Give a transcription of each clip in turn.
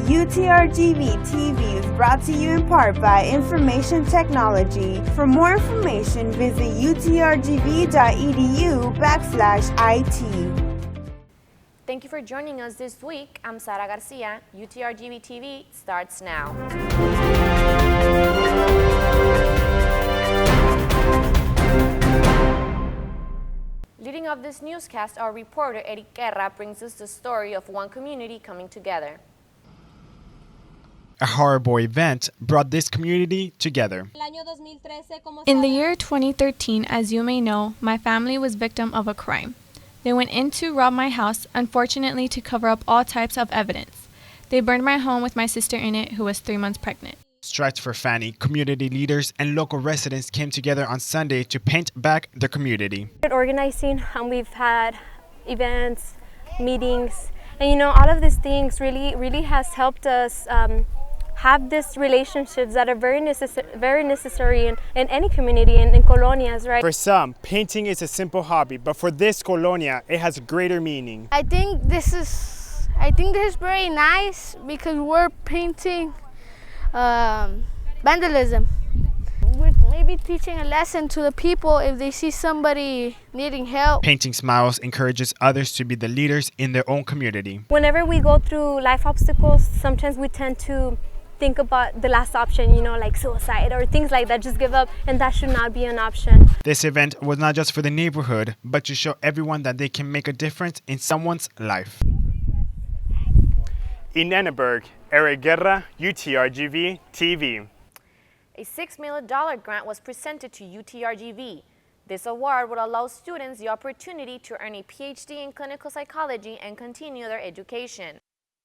UTRGV-TV is brought to you in part by Information Technology. For more information, visit utrgv.edu/IT. Thank you for joining us this week. I'm Sara Garcia. UTRGV-TV starts now. Leading off this newscast, our reporter Eric Guerra brings us the story of one community coming together. A horrible event brought this community together. In the year 2013, as you may know, my family was victim of a crime. They went in to rob my house, unfortunately to cover up all types of evidence. They burned my home with my sister in it, who was 3 months pregnant. Strides for Fany, community leaders and local residents came together on Sunday to paint back their community. Organizing, we've had events, meetings, and all of these things really has helped us have these relationships that are very necessary in any community and in colonias, right? For some, painting is a simple hobby, but for this colonia, it has greater meaning. I think this is very nice because we're painting vandalism. We're maybe teaching a lesson to the people if they see somebody needing help. Painting Smiles encourages others to be the leaders in their own community. Whenever we go through life obstacles, sometimes we tend to think about the last option, like suicide or things like that, just give up, and that should not be an option. This event was not just for the neighborhood, but to show everyone that they can make a difference in someone's life. In Edinburgh, Eric Guerra, UTRGV-TV. A $6 million grant was presented to UTRGV. This award would allow students the opportunity to earn a PhD in clinical psychology and continue their education.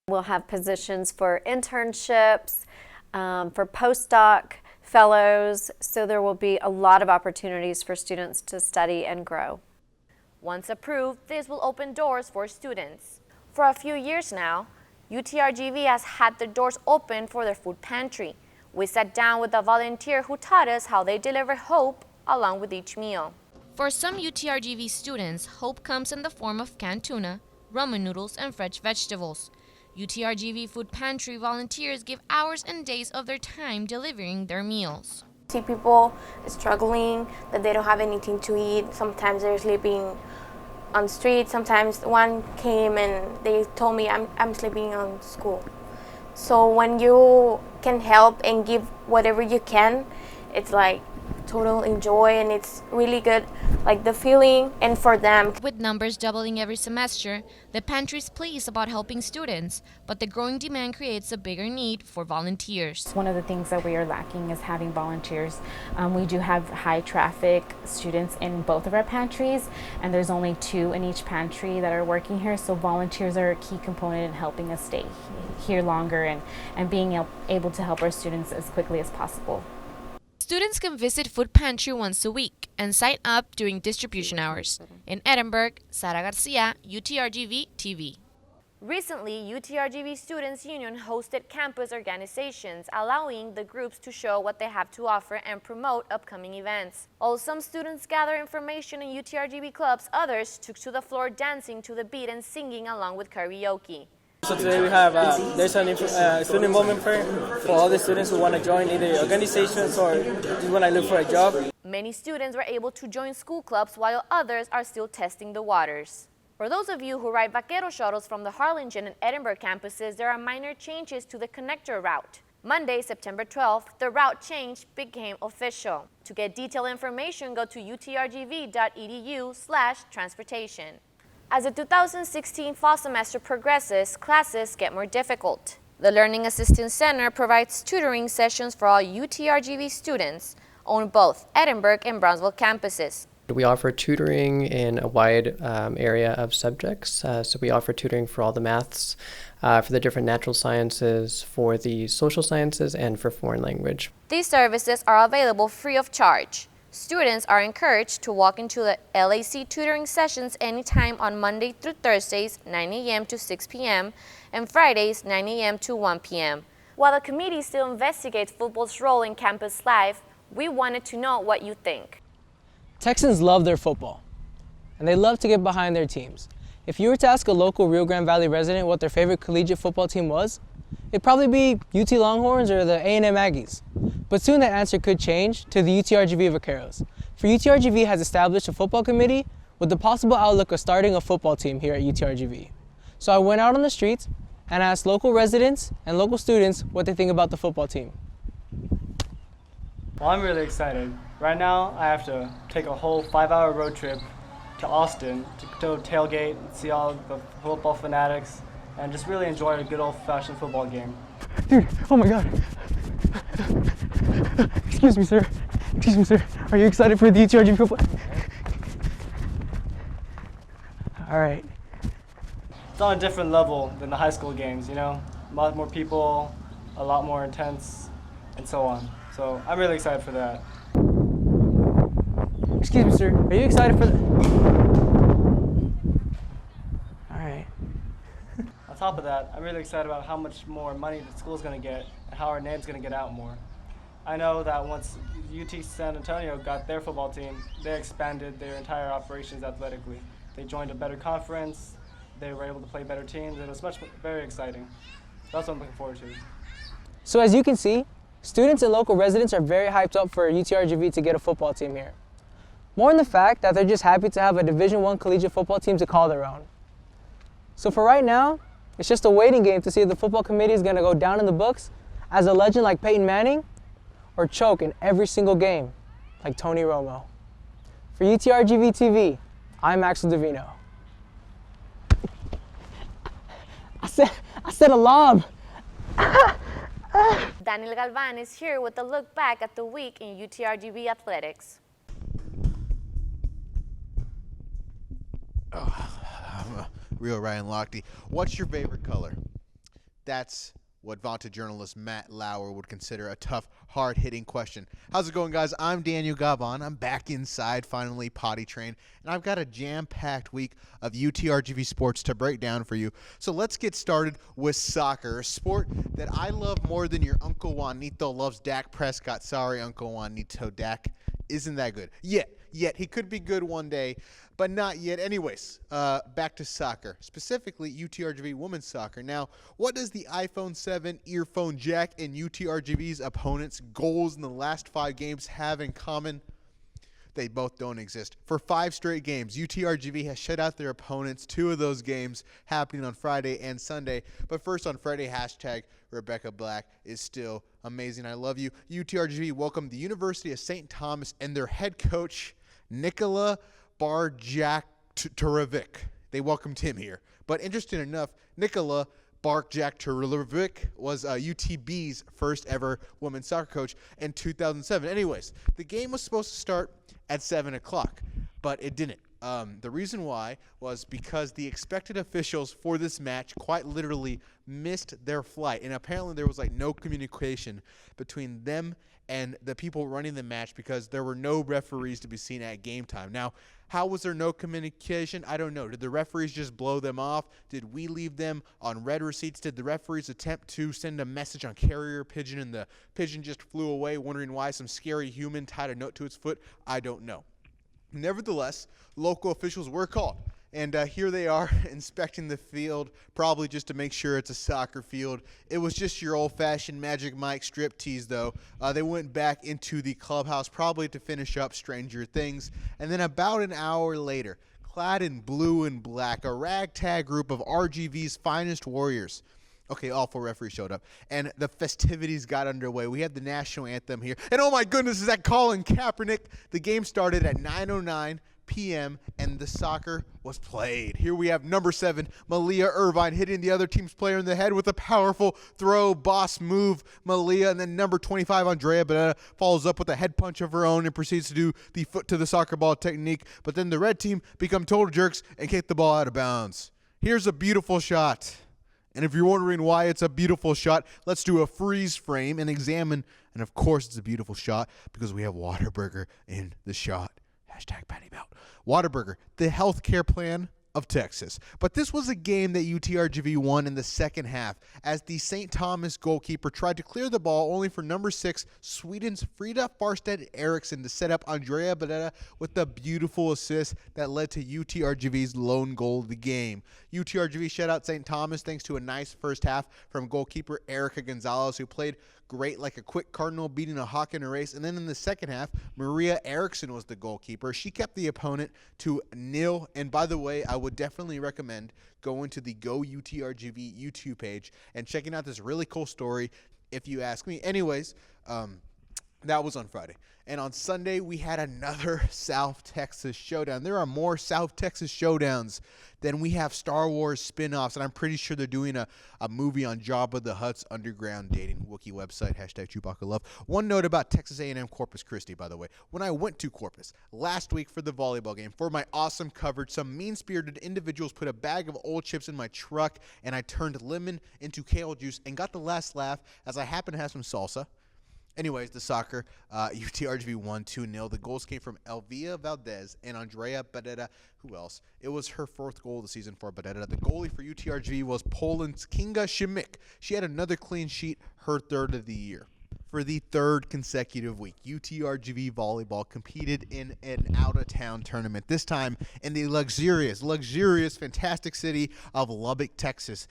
We'll have positions for internships, for postdoc fellows, so there will be a lot of opportunities for students to study and grow. Once approved, this will open doors for students. For a few years now, UTRGV has had the doors open for their food pantry. We sat down with a volunteer who taught us how they deliver hope along with each meal. For some UTRGV students, hope comes in the form of canned tuna, ramen noodles, and fresh vegetables. UTRGV Food Pantry volunteers give hours and days of their time delivering their meals. See people struggling, that they don't have anything to eat. Sometimes they're sleeping on the street. Sometimes one came and they told me, I'm sleeping on school. So when you can help and give whatever you can, it's like total enjoy, and it's really good, like the feeling, and for them. With numbers doubling every semester, the pantry is pleased about helping students, but the growing demand creates a bigger need for volunteers. One of the things that we are lacking is having volunteers. We do have high traffic students in both of our pantries, and there's only 2 in each pantry that are working here, so volunteers are a key component in helping us stay here longer and being able to help our students as quickly as possible. Students can visit Food Pantry once a week and sign up during distribution hours. In Edinburgh, Sara Garcia, UTRGV-TV. Recently, UTRGV Students' Union hosted campus organizations, allowing the groups to show what they have to offer and promote upcoming events. While some students gather information in UTRGV clubs, others took to the floor dancing to the beat and singing along with karaoke. So today we have, there's an student involvement fair for all the students who want to join either organizations or just want to look for a job. Many students were able to join school clubs while others are still testing the waters. For those of you who ride Vaquero shuttles from the Harlingen and Edinburgh campuses, there are minor changes to the connector route. Monday, September 12th, the route change became official. To get detailed information, go to utrgv.edu/transportation. As the 2016 fall semester progresses, classes get more difficult. The Learning Assistance Center provides tutoring sessions for all UTRGV students on both Edinburgh and Brownsville campuses. We offer tutoring in a wide area of subjects. So we offer tutoring for all the maths, for the different natural sciences, for the social sciences, and for foreign language. These services are available free of charge. Students are encouraged to walk into the LAC tutoring sessions anytime on Monday through Thursdays, 9 a.m. to 6 p.m., and Fridays, 9 a.m. to 1 p.m. While the committee still investigates football's role in campus life, we wanted to know what you think. Texans love their football, and they love to get behind their teams. If you were to ask a local Rio Grande Valley resident what their favorite collegiate football team was, it'd probably be UT Longhorns or the A&M Aggies. But soon that answer could change to the UTRGV Vaqueros. For UTRGV has established a football committee with the possible outlook of starting a football team here at UTRGV. So I went out on the streets and asked local residents and local students what they think about the football team. Well, I'm really excited. Right now, I have to take a whole 5-hour road trip to Austin to go tailgate and see all the football fanatics and just really enjoy a good old-fashioned football game. Dude, oh my God. Excuse me, sir. Excuse me, sir. Are you excited for the UTRGV football? All right. It's on a different level than the high school games, you know? A lot more people, a lot more intense, and so on. So I'm really excited for that. Excuse me, sir. Are you excited for the... All right. On top of that, I'm really excited about how much more money the school's going to get and how our name's going to get out more. I know that once UT San Antonio got their football team, they expanded their entire operations athletically. They joined a better conference, they were able to play better teams, and it was very exciting. That's what I'm looking forward to. So as you can see, students and local residents are very hyped up for UTRGV to get a football team here. More in the fact that they're just happy to have a Division I collegiate football team to call their own. So for right now, it's just a waiting game to see if the football committee is going to go down in the books as a legend like Peyton Manning or choke in every single game like Tony Romo. For UTRGV-TV, I'm Axel Davino. I said a lob. Daniel Galvan is here with a look back at the week in UTRGV athletics. I'm a real Ryan Lochte. What's your favorite color? That's what vaunted journalist Matt Lauer would consider a tough, hard-hitting question. How's it going, guys? I'm Daniel Galvan. I'm back inside, finally potty trained, and I've got a jam-packed week of UTRGV sports to break down for you. So let's get started with soccer, a sport that I love more than your Uncle Juanito loves Dak Prescott. Sorry, Uncle Juanito. Dak isn't that good. Yet. He could be good one day, but not yet. Anyways, back to soccer, specifically UTRGV women's soccer. Now, what does the iPhone 7 earphone jack and UTRGV's opponents' goals in the last 5 games have in common? They both don't exist. For 5 straight games, UTRGV has shut out their opponents, 2 of those games happening on Friday and Sunday. But first on Friday, hashtag Rebecca Black is still amazing. I love you. UTRGV welcomed the University of St. Thomas and their head coach, Nikola Barjaktarevic. They welcomed him here. But interesting enough, Nikola Barjaktarevic was UTB's first ever women's soccer coach in 2007. Anyways, the game was supposed to start at 7 o'clock, but it didn't. The reason why was because the expected officials for this match quite literally missed their flight. And apparently there was no communication between them and the people running the match because there were no referees to be seen at game time. Now, how was there no communication? I don't know. Did the referees just blow them off? Did we leave them on red receipts? Did the referees attempt to send a message on carrier pigeon and the pigeon just flew away, wondering why some scary human tied a note to its foot? I don't know. Nevertheless, local officials were called. And here they are inspecting the field, probably just to make sure it's a soccer field. It was just your old-fashioned Magic Mike striptease, though. They went back into the clubhouse, probably to finish up Stranger Things. And then about an hour later, clad in blue and black, a ragtag group of RGV's finest warriors. Okay, all 4 referees showed up, and the festivities got underway. We had the national anthem here. And oh my goodness, is that Colin Kaepernick? The game started at 9:09 p.m. and the soccer was played. Here we have number 7, Malia Irvine, hitting the other team's player in the head with a powerful throw, boss move, Malia. And then number 25, Andrea Benetta, follows up with a head punch of her own and proceeds to do the foot to the soccer ball technique. But then the red team become total jerks and kick the ball out of bounds. Here's a beautiful shot. And if you're wondering why it's a beautiful shot, let's do a freeze frame and examine. And of course it's a beautiful shot because we have Whataburger in the shot. Hashtag Patty Melt. Whataburger, the healthcare plan of Texas. But this was a game that UTRGV won in the second half as the St. Thomas goalkeeper tried to clear the ball only for number 6, Sweden's Frida Farstedt Eriksson to set up Andrea Badetta with a beautiful assist that led to UTRGV's lone goal of the game. UTRGV shut out St. Thomas thanks to a nice first half from goalkeeper Erica Gonzalez, who played great like a quick cardinal, beating a hawk in a race. And then in the second half, Maria Eriksson was the goalkeeper. She kept the opponent to 0. And by the way, I would definitely recommend going to the Go UTRGV YouTube page and checking out this really cool story, if you ask me. Anyways, that was on Friday. And on Sunday, we had another South Texas showdown. There are more South Texas showdowns than we have Star Wars spin-offs. And I'm pretty sure they're doing a movie on Jabba the Hutt's underground dating Wookiee website, #Chewbacca Love. One note about Texas A&M Corpus Christi, by the way. When I went to Corpus last week for the volleyball game, for my awesome coverage, some mean-spirited individuals put a bag of old chips in my truck, and I turned lemon into kale juice and got the last laugh as I happened to have some salsa. Anyways, the soccer, UTRGV won 2-0. The goals came from Elvia Valdez and Andrea Badetta. Who else? It was her 4th goal of the season for Badetta. The goalie for UTRGV was Poland's Kinga Szymik. She had another clean sheet, her 3rd of the year. For the 3rd consecutive week, UTRGV volleyball competed in an out-of-town tournament, this time in the luxurious, fantastic city of Lubbock, Texas.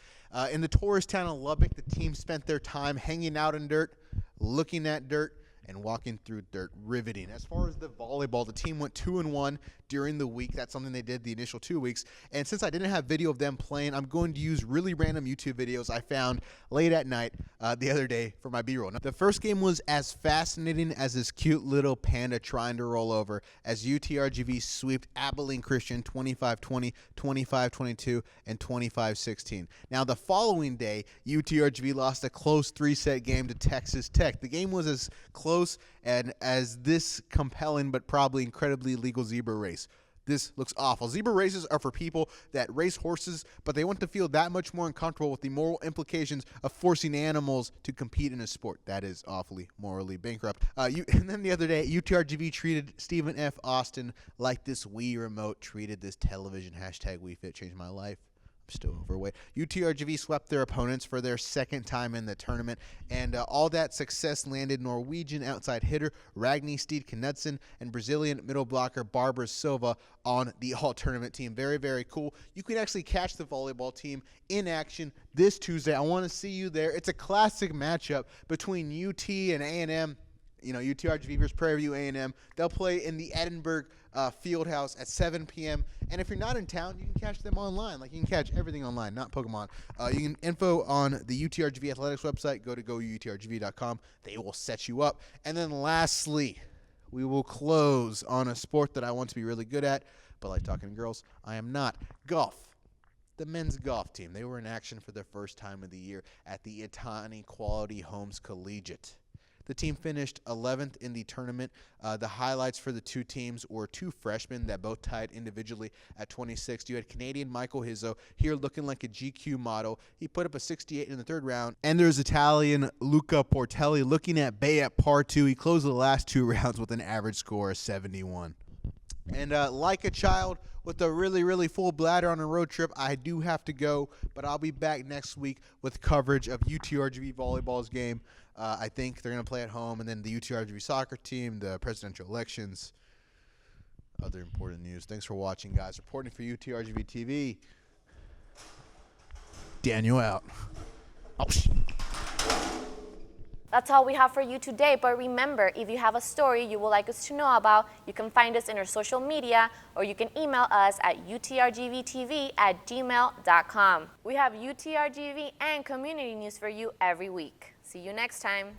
In the tourist town of Lubbock, the team spent their time hanging out in dirt, looking at dirt, and walking through dirt. Riveting. As far as the volleyball, the team went 2-1 during the week. That's something they did the initial 2 weeks. And since I didn't have video of them playing, I'm going to use really random YouTube videos I found late at night the other day for my B-roll. Now, the first game was as fascinating as this cute little panda trying to roll over as UTRGV swept Abilene Christian 25-20, 25-22, and 25-16. Now, the following day, UTRGV lost a close 3-set game to Texas Tech. The game was as close and as this compelling but probably incredibly illegal zebra race. This looks awful. Zebra races are for people that race horses, but they want to feel that much more uncomfortable with the moral implications of forcing animals to compete in a sport. That is awfully morally bankrupt. And then the other day, UTRGV treated Stephen F. Austin like this Wii remote treated this television. #WeFit changed my life. I'm still overweight. UTRGV swept their opponents for their 2nd time in the tournament, and all that success landed Norwegian outside hitter Ragni Steed Knudsen and Brazilian middle blocker Barbara Silva on the all-tournament team. Very, very cool. You can actually catch the volleyball team in action this Tuesday. I want to see you there. It's a classic matchup between UT and A&M. UTRGV versus Prairie View A&M. They'll play in the Edinburgh Fieldhouse at 7 p.m. And if you're not in town, you can catch them online. Like, you can catch everything online, not Pokemon. You can info on the UTRGV Athletics website. Go to goutrgv.com. They will set you up. And then lastly, we will close on a sport that I want to be really good at, but like talking to girls, I am not. Golf. The men's golf team. They were in action for the first time of the year at the Itani Quality Homes Collegiate. The team finished 11th in the tournament. The highlights for the two teams were 2 freshmen that both tied individually at 26. You had Canadian Michael Hizzo here looking like a GQ model. He put up a 68 in the 3rd round. And there's Italian Luca Portelli looking at bay at par 2. He closed the last 2 rounds with an average score of 71. And like a child with a really, really full bladder on a road trip, I do have to go, but I'll be back next week with coverage of UTRGV volleyball's game. I think they're going to play at home, and then the UTRGV soccer team, the presidential elections, other important news. Thanks for watching, guys. Reporting for UTRGV-TV, Daniel out. Oh, That's all we have for you today, but remember, if you have a story you would like us to know about, you can find us in our social media, or you can email us at utrgvtv@gmail.com. We have UTRGV and community news for you every week. See you next time.